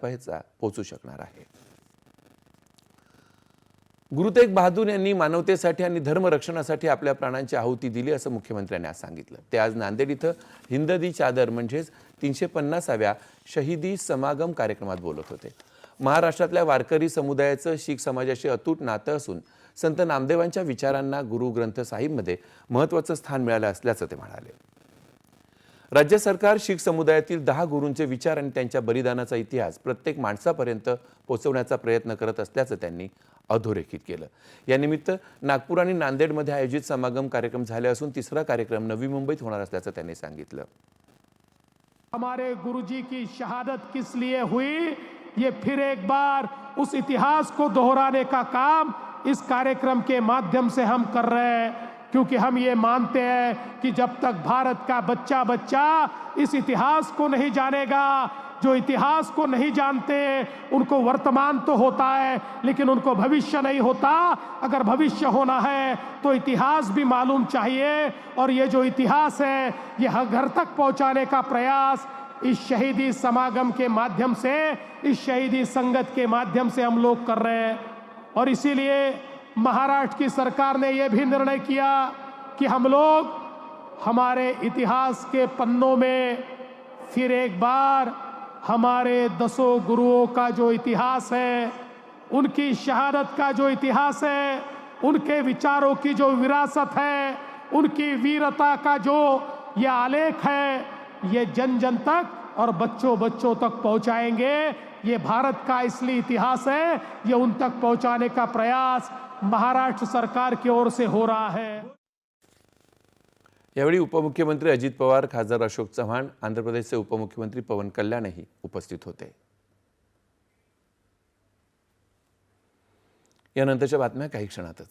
पैसा पोहोचू शकणार आहे। गुरु तेग बहादूर यांनी मानवतेसाठी आणि धर्मरक्षणासाठी आपल्या प्राणांची आहुती दिली असं मुख्यमंत्र्यांनी आज सांगितलं। ते आज नांदेड इथं हिंद दी चादर म्हणजेच 350व्या शहीदी समागम कार्यक्रमात बोलत होते। महाराष्ट्रातल्या वारकरी समुदायाचं शीख समाजाशी अतूट नातं असून संत नामदेवांच्या विचारांना गुरु ग्रंथ साहिबमध्ये महत्त्वाचं स्थान मिळालं असल्याचं ते म्हणाले। राज्य सरकार शीख समुदायातील 10 गुरूंचे विचार आणि त्यांच्या बलिदानाचा इतिहास प्रत्येक माणसापर्यंत पोहोचवण्याचा प्रयत्न करत असल्याचं त्यांनी अधोरेखित केलं। या निमित्त नागपूर आणि नांदेडमध्ये आयोजित समागम कार्यक्रम झाले असून तिसरा कार्यक्रम नवी मुंबईत होणार असल्याचं त्यांनी सांगितलं। हमारे गुरुजी की शहादत किस लिए हुई, ये फिर एक बार उस इतिहास को दोहराने का काम इस कार्यक्रम के माध्यम से हम कर रहे हैं, क्योंकि हम ये मानते हैं कि जब तक भारत का बच्चा बच्चा इस इतिहास को नहीं जानेगा, जो इतिहास को नहीं जानते उनको वर्तमान तो होता है लेकिन उनको भविष्य नहीं होता। अगर भविष्य होना है तो इतिहास भी मालूम चाहिए, और ये जो इतिहास है ये हर घर तक पहुंचाने का प्रयास इस शहीदी समागम के माध्यम से, इस शहीदी संगत के माध्यम से हम लोग कर रहे हैं। और इसीलिए महाराष्ट्र की सरकार ने यह भी निर्णय किया कि हम लोग हमारे इतिहास के पन्नों में फिर एक बार हमारे 10 गुरुओं का जो इतिहास है, उनकी शहादत का जो इतिहास है, उनके विचारों की जो विरासत है, उनकी वीरता का जो ये आलेख है, ये जन जन तक और बच्चों बच्चों तक पहुंचाएंगे। ये भारत का इसलिए इतिहास है, ये उन तक पहुंचाने का प्रयास महाराष्ट्र सरकार की ओर से हो रहा है। यावेळी उपमुख्यमंत्री अजित पवार, खासदार अशोक चव्हाण, आंध्र प्रदेशचे उपमुख्यमंत्री पवन कल्याणही उपस्थित होते। यानंतरच्या बातम्या काही क्षणातच।